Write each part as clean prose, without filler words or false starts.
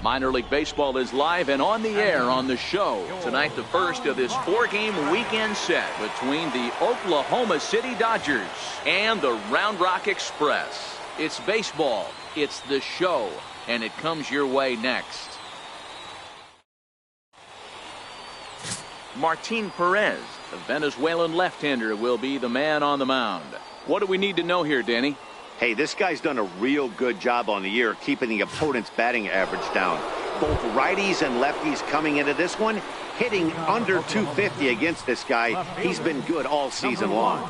Minor League Baseball is live and on the air on the show. Tonight, the first of this 4-game weekend set between the Oklahoma City Dodgers and the Round Rock Express. It's baseball, it's the show, and it comes your way next. Martin Perez, the Venezuelan left-hander, will be the man on the mound. What do we need to know here, Danny? Hey, this guy's done a real good job on the year keeping the opponent's batting average down. Both righties and lefties coming into this one, hitting under 250 against this guy. He's been good all season long.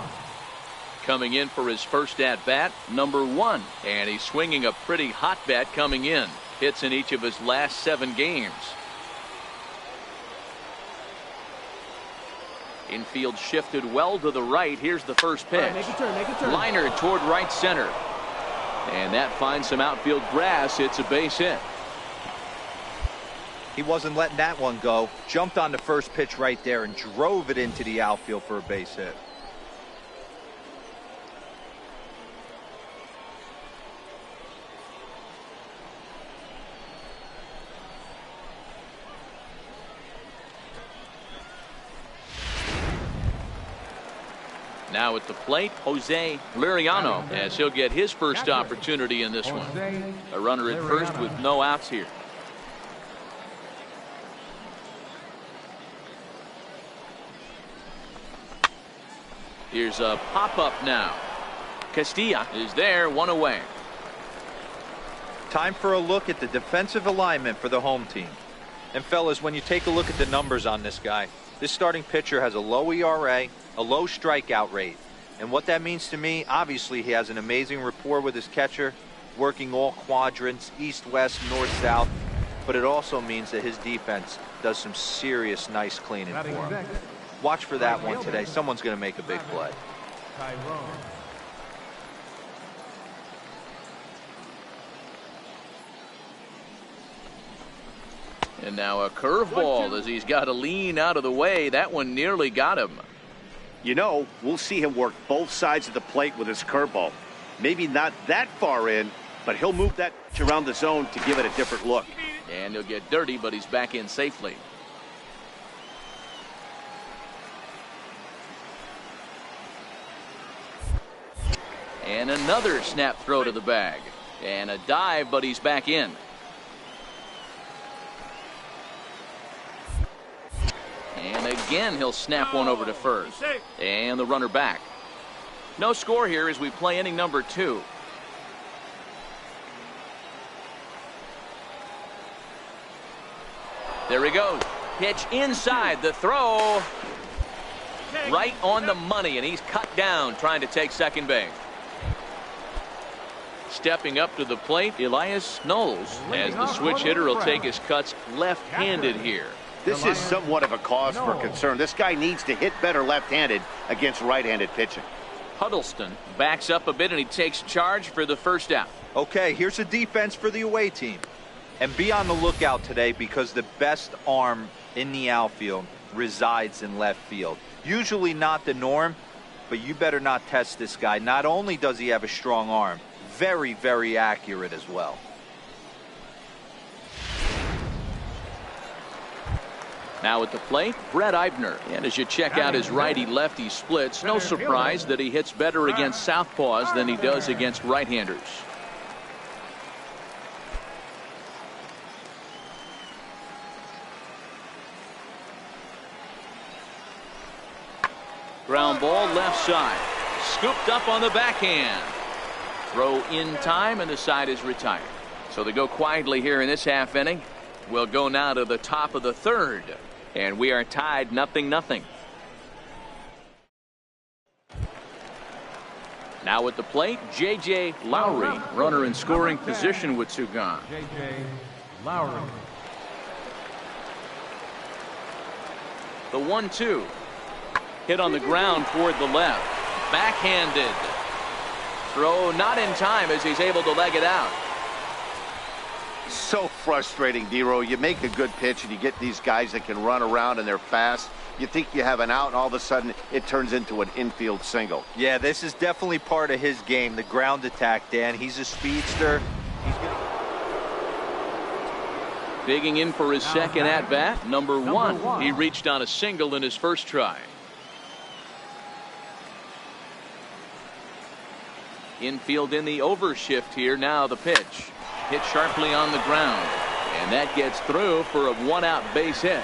Coming in for his first at-bat, number 1. And he's swinging a pretty hot bat coming in. Hits in each of his last 7 games. Infield shifted well to the right. Here's the first pitch. Make a turn. Liner toward right center. And that finds some outfield grass. It's a base hit. He wasn't letting that one go. Jumped on the first pitch right there and drove it into the outfield for a base hit. Now at the plate, Jose Liriano, as he'll get his first opportunity in this one. A runner at first with no outs here. Here's a pop-up now. Castilla is there, 1 away. Time for a look at the defensive alignment for the home team. And fellas, when you take a look at the numbers on this guy, this starting pitcher has a low ERA, a low strikeout rate. And what that means to me, obviously he has an amazing rapport with his catcher, working all quadrants, east, west, north, south. But it also means that his defense does some serious nice cleaning for him. Watch for that one today. Someone's going to make a big play. And now a curveball as he's got to lean out of the way. That one nearly got him. You know, we'll see him work both sides of the plate with his curveball. Maybe not that far in, but he'll move that around the zone to give it a different look. And he'll get dirty, but he's back in safely. And another snap throw to the bag. And a dive, but he's back in. And again, he'll snap one over to first. And the runner back. No score here as we play inning number 2. There he goes. Pitch inside. The throw. Right on the money, and he's cut down trying to take second base. Stepping up to the plate, Elias Knowles, as the switch hitter will take his cuts left-handed here. This is somewhat of a cause for concern. This guy needs to hit better left-handed against right-handed pitching. Huddleston backs up a bit and he takes charge for the first out. Okay, here's a defense for the away team. And be on the lookout today because the best arm in the outfield resides in left field. Usually not the norm, but you better not test this guy. Not only does he have a strong arm, very, very accurate as well. Now at the plate, Brett Eibner. And as you check out his righty-lefty splits, no surprise that he hits better against southpaws than he does against right-handers. Ground ball left side. Scooped up on the backhand. Throw in time and the side is retired. So they go quietly here in this half inning. We'll go now to the top of the third. And we are tied 0-0. Now at the plate, J.J. Lowry, runner in scoring position with Sugan. J.J. Lowry. The 1-2. Hit on the ground toward the left. Backhanded. Throw not in time as he's able to leg it out. So frustrating, Dero. You make a good pitch and you get these guys that can run around and they're fast. You think you have an out and all of a sudden it turns into an infield single. Yeah, this is definitely part of his game, the ground attack, Dan. He's a speedster. Digging in for his second at-bat, number one. He reached on a single in his first try. Infield in the overshift here. Now the pitch. Hit sharply on the ground. And that gets through for a one-out base hit.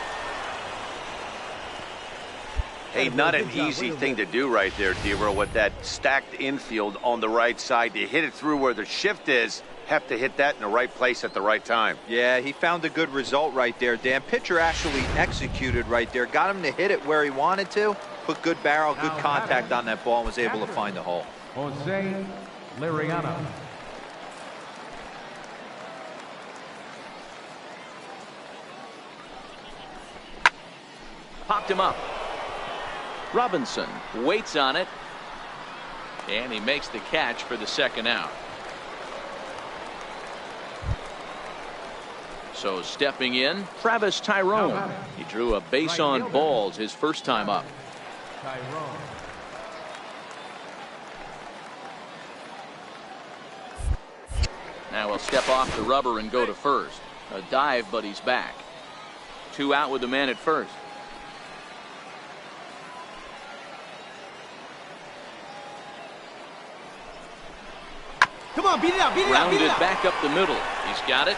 Hey, not an easy thing to do right there, Dero, with that stacked infield on the right side. To hit it through where the shift is, have to hit that in the right place at the right time. Yeah, he found a good result right there, Dan. Pitcher actually executed right there. Got him to hit it where he wanted to. Put good barrel, good contact on that ball, and was able to find the hole. Jose Liriano. Popped him up. Robinson waits on it, and he makes the catch for the second out. So stepping in, Travis Tyrone. He drew a base on balls his first time up. Tyrone. Now he'll step off the rubber and go to first. A dive, but he's back. 2 out with the man at first. Come on, beat it out, beat it out, beat Grounded it out. back up the middle. He's got it.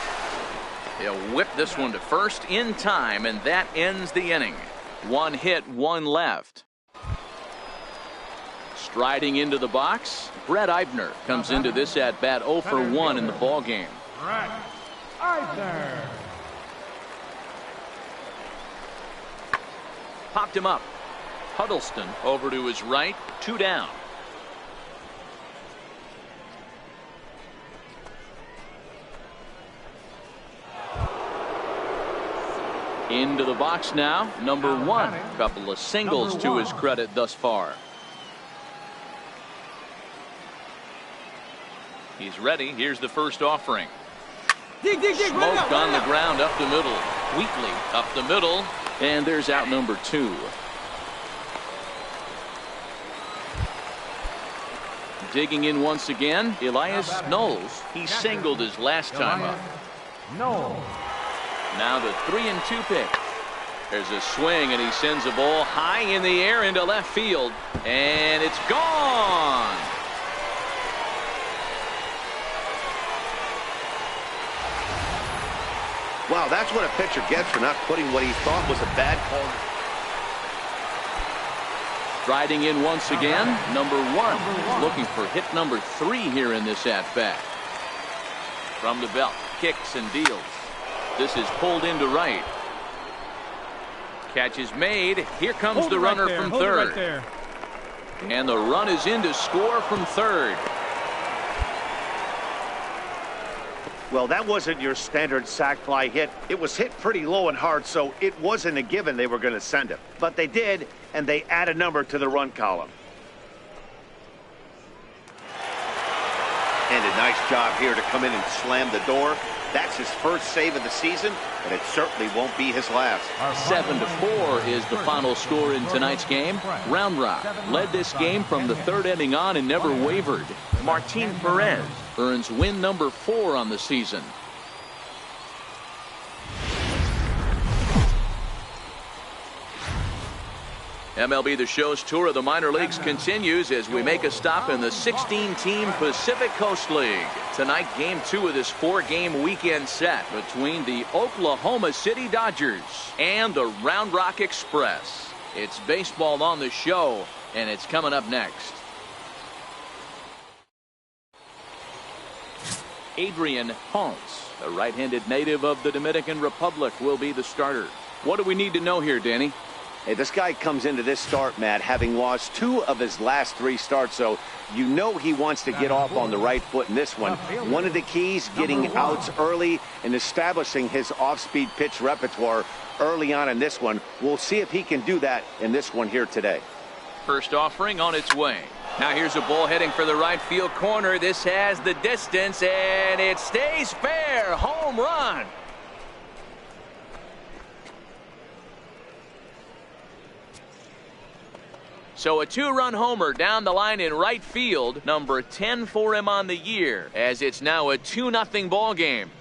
He'll whip this one to first in time, and that ends the inning. 1 hit, 1 left. Striding into the box, Brett Eibner comes into this at-bat 0 for 1 in the ball game. Brett Eibner. Popped him up. Huddleston over to his right, 2 down. Into the box now, number 1. Couple of singles to his credit thus far. He's ready. Here's the first offering. Dig, dig, dig, Smoked on the ground up the middle. Weakly up the middle. And there's out number 2. Digging in once again, Elias Knowles. He singled his last time up. No. Now the 3-2 pitch. There's a swing, and he sends a ball high in the air into left field. And it's gone. Wow, that's what a pitcher gets for not putting what he thought was a bad call. Striding in once again, number 1. Looking for hit number 3 here in this at-bat. From the belt, kicks and deals. This is pulled into right. Catch is made. Here comes the runner from third. And the run is in to score from third. Well, that wasn't your standard sac fly hit. It was hit pretty low and hard, so it wasn't a given they were going to send it. But they did, and they add a number to the run column. And a nice job here to come in and slam the door. That's his first save of the season, but it certainly won't be his last. 7-4 is the final score in tonight's game. Round Rock led this game from the 3rd inning on and never wavered. Martin Perez earns win number 4 on the season. MLB The Show's tour of the minor leagues continues as we make a stop in the 16-team Pacific Coast League. Tonight, Game 2 of this 4-game weekend set between the Oklahoma City Dodgers and the Round Rock Express. It's baseball on the show, and it's coming up next. Adrian Ponce, a right-handed native of the Dominican Republic, will be the starter. What do we need to know here, Danny? Hey, this guy comes into this start, Matt, having lost 2 of his last 3 starts, so you know he wants to get off on the right foot in this one. One of the keys, getting outs early and establishing his off-speed pitch repertoire early on in this one. We'll see if he can do that in this one here today. First offering on its way. Now here's a ball heading for the right field corner. This has the distance, and it stays fair. Home run. So a 2-run homer down the line in right field, number 10 for him on the year, as it's now a 2-0 ball game.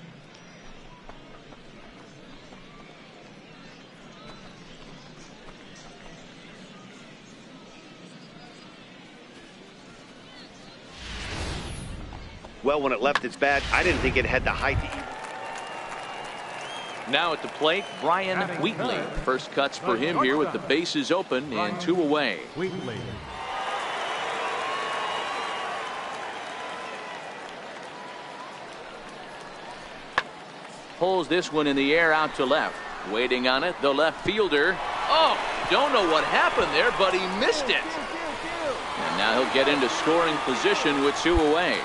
Well, when it left its bat, I didn't think it had the height. Now at the plate, Brian Wheatley. First cuts for him here with the bases open and 2 away. Wheatley. Pulls this one in the air out to left. Waiting on it, the left fielder. Oh, don't know what happened there, but he missed it. And now he'll get into scoring position with 2 away.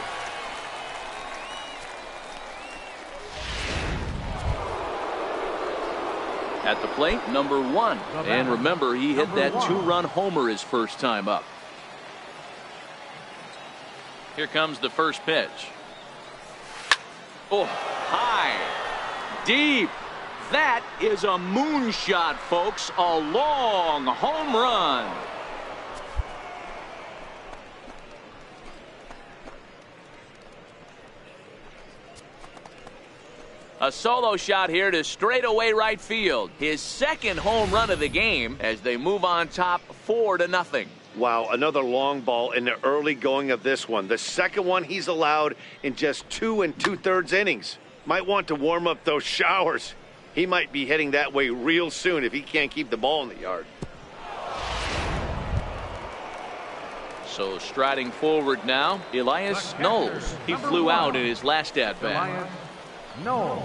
At the plate, number 1. And remember, he hit that 2-run homer his first time up. Here comes the first pitch. Oh, high, deep. That is a moonshot, folks. A long home run. A solo shot here to straightaway right field. His second home run of the game as they move on top 4-0. Wow, another long ball in the early going of this one. The second one he's allowed in just 2 2/3 innings. Might want to warm up those showers. He might be heading that way real soon if he can't keep the ball in the yard. So striding forward now, Elias Knowles. He flew out in his last at-bat. Elias Knowles.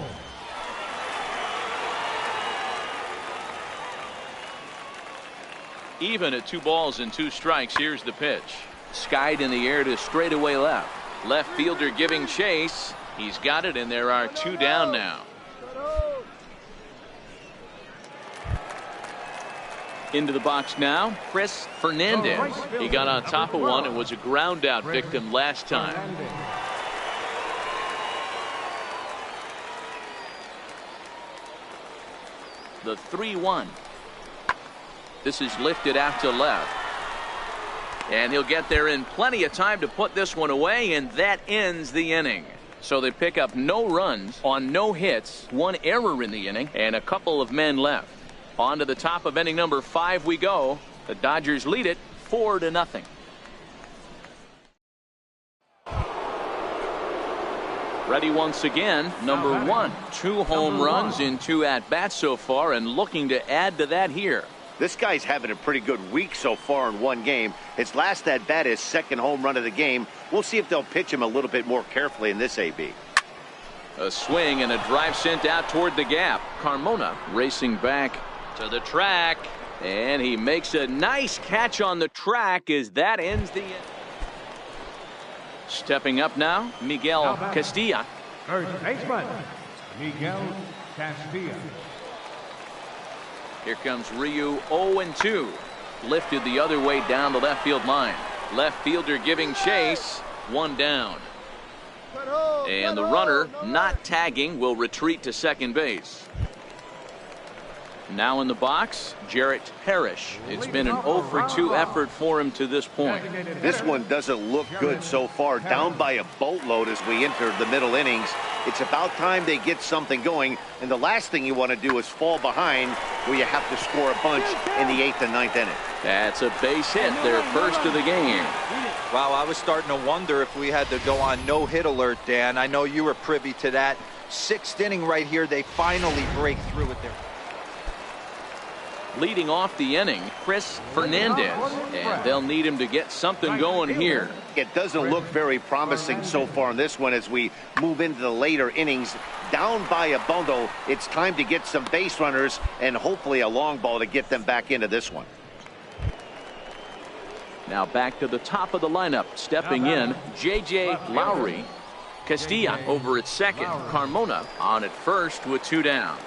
Even at 2 balls and 2 strikes, here's the pitch. Skied in the air to straightaway left. Left fielder giving chase. He's got it, and there are 2 down now. Into the box now, Chris Fernandez. He got on top of one and was a ground out victim last time. The 3-1. This is lifted out to left. And he'll get there in plenty of time to put this one away, and that ends the inning. So they pick up no runs on no hits, 1 error in the inning, and a couple of men left. On to the top of inning number 5 we go. The Dodgers lead it 4-0. Ready once again, number 1. 2 home runs in 2 at-bats so far, and looking to add to that here. This guy's having a pretty good week so far in 1 game. His last at-bat is second home run of the game. We'll see if they'll pitch him a little bit more carefully in this AB. A swing and a drive sent out toward the gap. Carmona racing back to the track, and he makes a nice catch on the track as that ends the inning. Stepping up now, Miguel Castilla. First baseman, Miguel Castilla. Here comes Ryu 0-2. Lifted the other way down the left field line. Left fielder giving chase. 1 down. And the runner not tagging will retreat to second base. Now in the box, Jarrett Parrish. It's been an 0-for-2 effort for him to this point. This one doesn't look good so far. Down by a boatload as we enter the middle innings. It's about time they get something going, and the last thing you want to do is fall behind where you have to score a bunch in the 8th and 9th inning. That's a base hit, their first of the game. Wow, I was starting to wonder if we had to go on no-hit alert, Dan. I know you were privy to that. 6th inning right here, they finally break through with their... Leading off the inning, Chris Fernandez, and they'll need him to get something going here. It doesn't look very promising so far in this one as we move into the later innings. Down by a bundle, it's time to get some base runners and hopefully a long ball to get them back into this one. Now back to the top of the lineup, stepping in, J.J. Lowry. Castilla over at second, Carmona on at first with 2 down.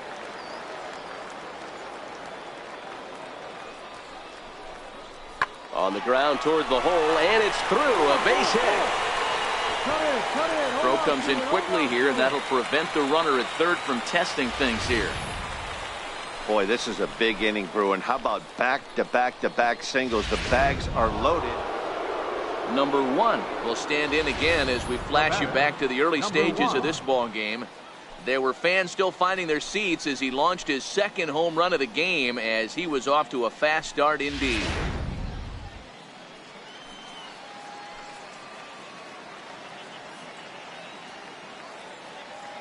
On the ground toward the hole, and it's through. A base hit. Throw comes in quickly here, and that'll prevent the runner at third from testing things here. Boy, this is a big inning, Bruin. How about back-to-back-to-back singles? The bags are loaded. Number 1 will stand in again as we flash you back to the early stages of this ball game. There were fans still finding their seats as he launched his second home run of the game as he was off to a fast start indeed.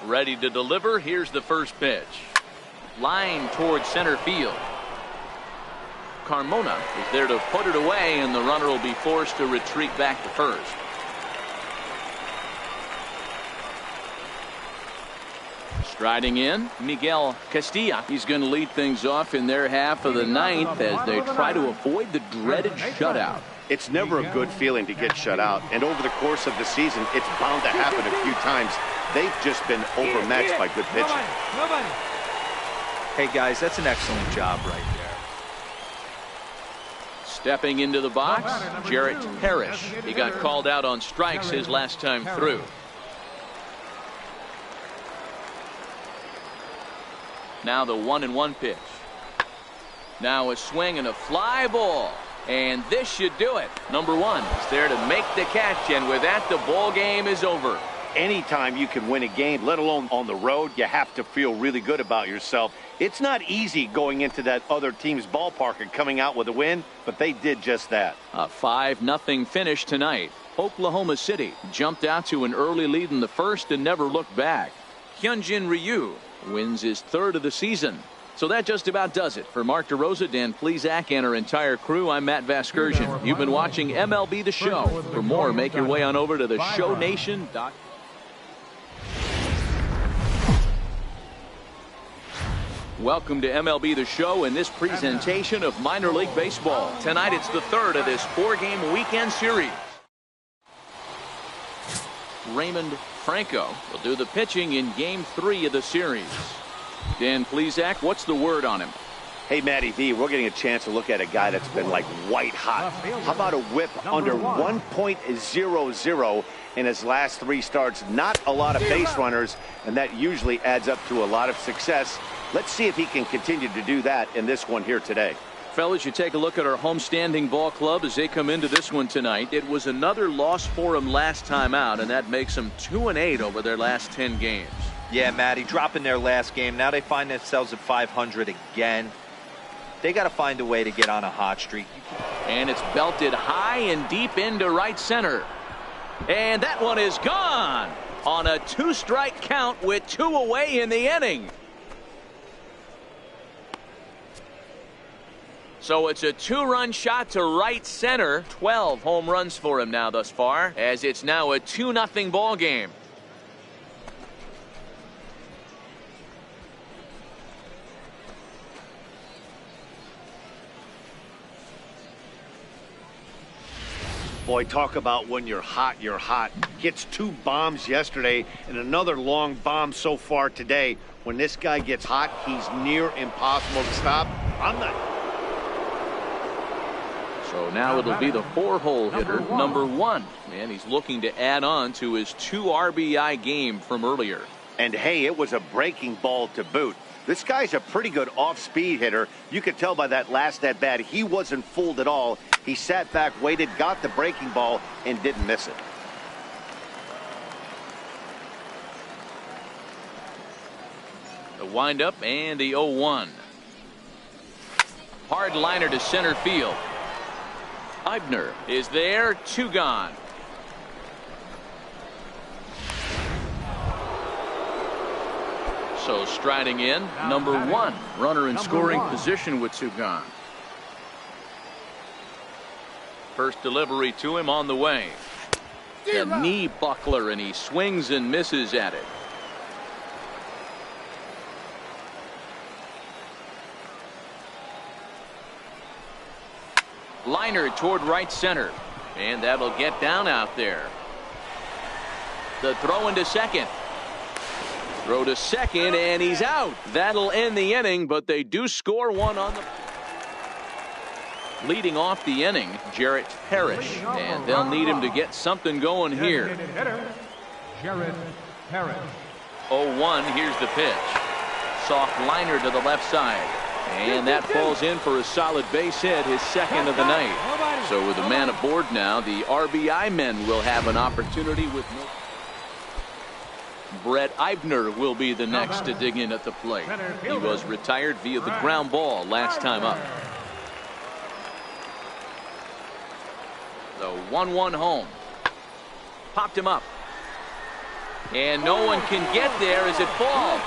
Ready to deliver. Here's the first pitch. Line towards center field. Carmona is there to put it away, and the runner will be forced to retreat back to first. Striding in, Miguel Castilla. He's going to lead things off in their half of the ninth as they try to avoid the dreaded shutout. It's never a good feeling to get shut out, and over the course of the season, it's bound to happen a few times. They've just been overmatched by good pitching. Nobody. Hey, guys, that's an excellent job right there. Stepping into the box, Jarrett Parrish. He got called out on strikes his last time through. Now the 1-1 pitch. Now a swing and a fly ball. And this should do it. Number 1 is there to make the catch, and with that, the ball game is over. Anytime you can win a game, let alone on the road, you have to feel really good about yourself. It's not easy going into that other team's ballpark and coming out with a win, but they did just that. A 5-0 finish tonight. Oklahoma City jumped out to an early lead in the first and never looked back. Hyunjin Ryu wins his 3rd of the season. So that just about does it. For Mark DeRosa, Dan Plesac, and our entire crew, I'm Matt Vasgersian. You've been watching MLB The Show. For more, make your way on over to theshownation.com. Welcome to MLB The Show and this presentation of minor league baseball. Tonight it's the 3rd of this 4-game weekend series. Raymond Franco will do the pitching in Game 3 of the series. Dan Plesac, what's the word on him? Hey, Matty V, we're getting a chance to look at a guy that's been like white hot. How about a whip under 1.00 in his last 3 starts? Not a lot of base runners, and that usually adds up to a lot of success. Let's see if he can continue to do that in this one here today. Fellas, you take a look at our homestanding ball club as they come into this one tonight. It was another loss for them last time out, and that makes them 2-8 over their last 10 games. Yeah, Matty, dropping their last game. Now they find themselves at 500 again. They got to find a way to get on a hot streak. And it's belted high and deep into right center. And that one is gone on a 2-strike count with 2 away in the inning. So it's a 2-run shot to right center. 12 home runs for him now thus far, as it's now a 2-0 ball game. Boy, talk about when you're hot, you're hot. Gets 2 bombs yesterday and another long bomb so far today. When this guy gets hot, he's near impossible to stop. I'm not. So now it'll be the 4-hole hitter, number 1. And he's looking to add on to his 2 RBI game from earlier. And hey, it was a breaking ball to boot. This guy's a pretty good off-speed hitter. You could tell by that last at-bat he wasn't fooled at all. He sat back, waited, got the breaking ball, and didn't miss it. The windup and the 0-1. Hard liner to center field. Eibner is there, 2 gone. So striding in, number 1, runner in scoring position with 2 gone. First delivery to him on the way. The knee buckler, and he swings and misses at it. Liner toward right center, and that'll get down out there. The throw into second. Throw to second, and he's out. That'll end the inning, but they do score 1 on the. Leading off the inning, Jarrett Parrish, and they'll need him to get something going here. Jarrett Parrish. 0-1, here's the pitch. Soft liner to the left side. And that falls in for a solid base hit, his 2nd of the night. So with a man aboard now, the RBI men will have an opportunity with no. Brett Eibner will be the next to dig in at the plate. He was retired via the ground ball last time up. The 1-1 home. Popped him up. And no one can get there as it falls.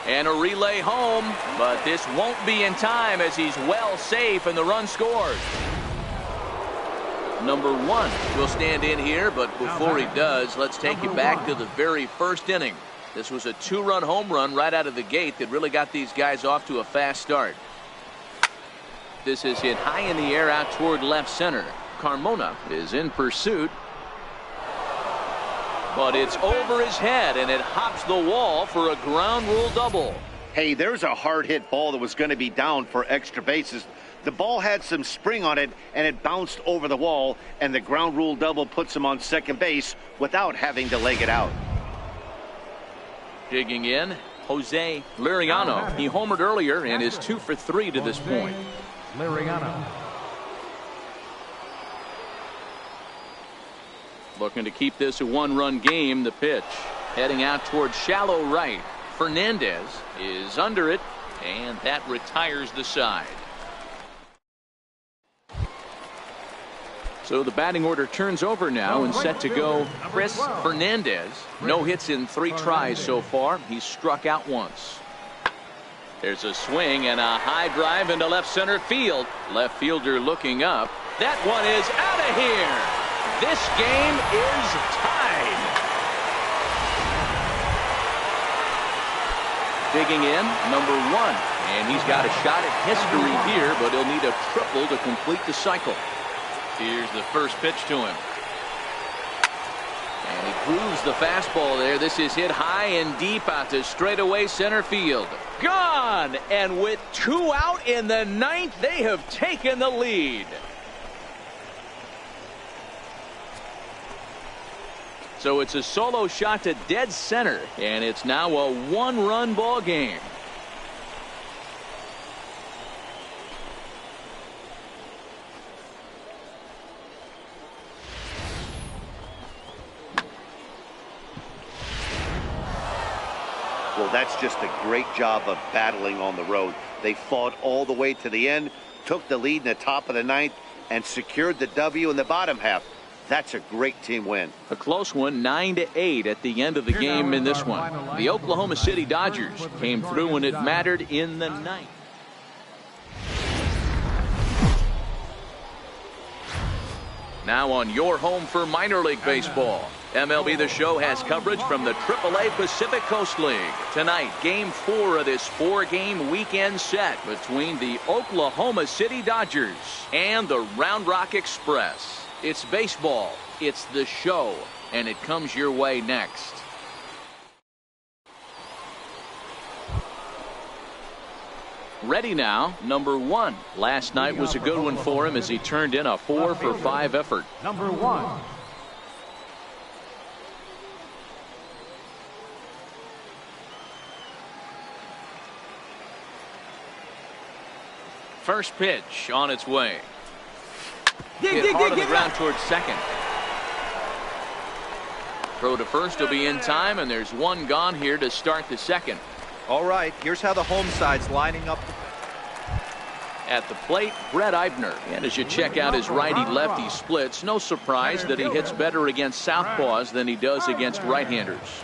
And a relay home, but this won't be in time as he's well safe and the run scores. Number 1 will stand in here, but before he does, let's take you back to the very first inning. This was a 2-run home run right out of the gate that really got these guys off to a fast start. This is hit high in the air out toward left center. Carmona is in pursuit, but it's over his head and it hops the wall for a ground rule double. Hey, there's a hard hit ball that was going to be down for extra bases. The ball had some spring on it and it bounced over the wall, and the ground rule double puts him on second base without having to leg it out. Digging in, Jose Liriano. He homered earlier and is 2 for 3 to this point. Liriano. Looking to keep this a 1-run game. The pitch heading out towards shallow right. Fernandez is under it, and that retires the side. So the batting order turns over now, and set to go Chris Fernandez. No hits in 3 tries so far. He's struck out once. There's a swing and a high drive into left center field. Left fielder looking up. That one is out of here. This game is tied. Digging in, number 1. And he's got a shot at history here, but he'll need a triple to complete the cycle. Here's the first pitch to him. And he grooves the fastball there. This is hit high and deep out to straightaway center field. Gone! And with 2 out in the 9th, they have taken the lead. So it's a solo shot to dead center, and it's now a 1-run ball game. Well, that's just a great job of battling on the road. They fought all the way to the end, took the lead in the top of the 9th, and secured the W in the bottom half. That's a great team win. A close one, 9-8 at the end of the game in this one. The Oklahoma City Dodgers came through when it mattered in the 9th. Now on your home for minor league baseball. MLB The Show has coverage from the AAA Pacific Coast League. Tonight, Game 4 of this 4-game weekend set between the Oklahoma City Dodgers and the Round Rock Express. It's baseball, it's the show, and it comes your way next. Ready now, number 1. Last night was a good one for him as he turned in a 4 for 5 effort. Number 1. First pitch on its way. Dig, Hit hard on the ground towards second. Throw to first will be in time, and there's 1 gone here to start the second. All right, here's how the home side's lining up. At the plate, Brett Eibner. And as you check out his righty-lefty splits, no surprise that he hits better against southpaws than he does against right-handers.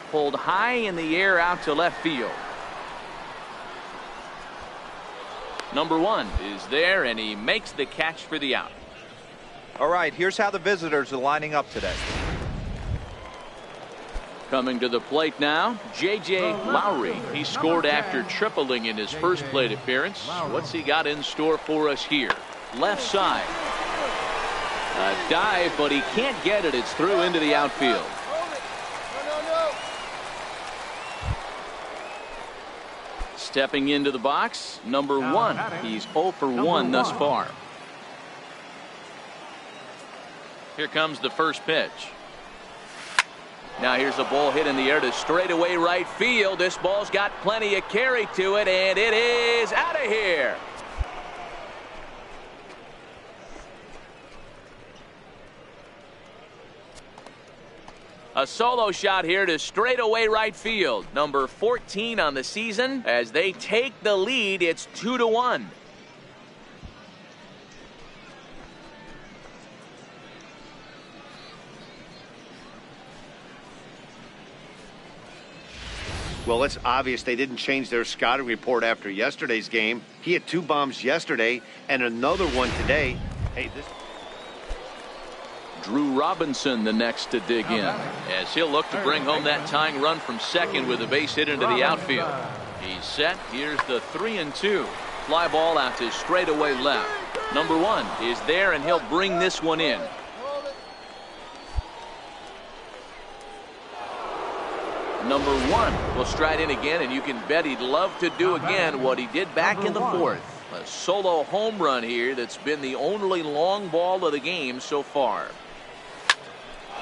Pulled high in the air out to left field. Number 1 is there, and he makes the catch for the out. All right, here's how the visitors are lining up today. Coming to the plate now, J.J. Lowry. He scored after tripling in his first plate appearance. What's he got in store for us here? Left side. A dive, but he can't get it. It's through into the outfield. Stepping into the box, number 1. He's 0 for 1 thus far. Here comes the first pitch. Now here's a ball hit in the air to straightaway right field. This ball's got plenty of carry to it, and it is out of here. A solo shot here to straightaway right field. Number 14 on the season. As they take the lead, it's 2-1. Well, it's obvious they didn't change their scouting report after yesterday's game. He had 2 bombs yesterday and another one today. Hey, this... Drew Robinson the next to dig in, as he'll look to bring home that tying run from second with a base hit into the outfield. He's set. Here's the 3-2. Fly ball out to straightaway left. Number 1 is there, and he'll bring this one in. Number 1 will stride in again, and you can bet he'd love to do again what he did back in the 4th. A solo home run here that's been the only long ball of the game so far.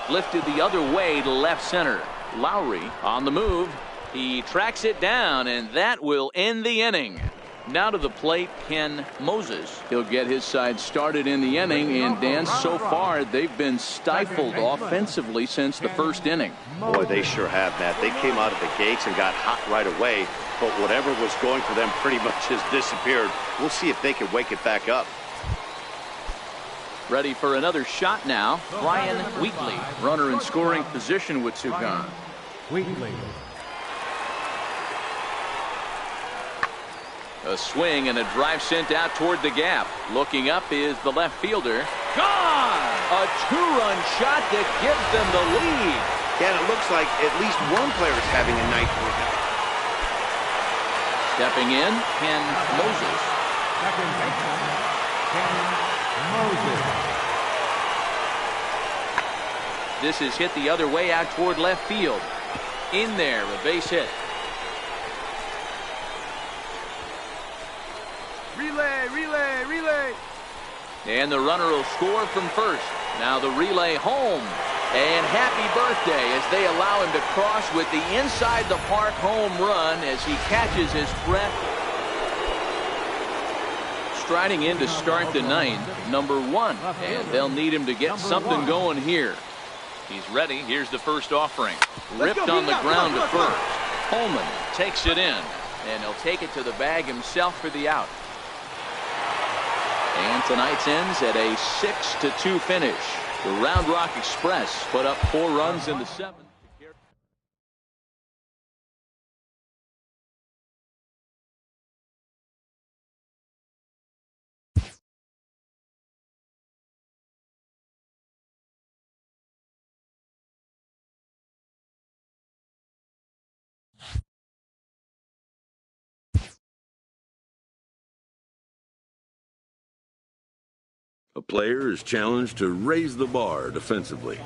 Lifted the other way to left center. Lowry on the move. He tracks it down, and that will end the inning. Now to the plate, Ken Moses. He'll get his side started in the inning, and Dan, so far they've been stifled offensively since the first inning. Boy, they sure have, Matt. They came out of the gates and got hot right away, but whatever was going for them pretty much has disappeared. We'll see if they can wake it back up. Ready for another shot now, Brian Wheatley. Runner in scoring position with 2 gone. Wheatley. A swing and a drive sent out toward the gap. Looking up is the left fielder. Gone! A 2-run shot that gives them the lead. Yeah, it looks like at least one player is having a night for them. Stepping in, Ken Moses. Second baseman, Ken Moses. This is hit the other way out toward left field. In there, a base hit. Relay. And the runner will score from first. Now the relay home. And happy birthday as they allow him to cross with the inside the park home run as he catches his breath. Striding in to start the 9th, number 1. And they'll need him to get something going here. He's ready. Here's the first offering. Ripped on the ground to first. Holman takes it in. And he'll take it to the bag himself for the out. And tonight's ends at a 6-2 finish. The Round Rock Express put up 4 runs in the 7th. A player is challenged to raise the bar defensively.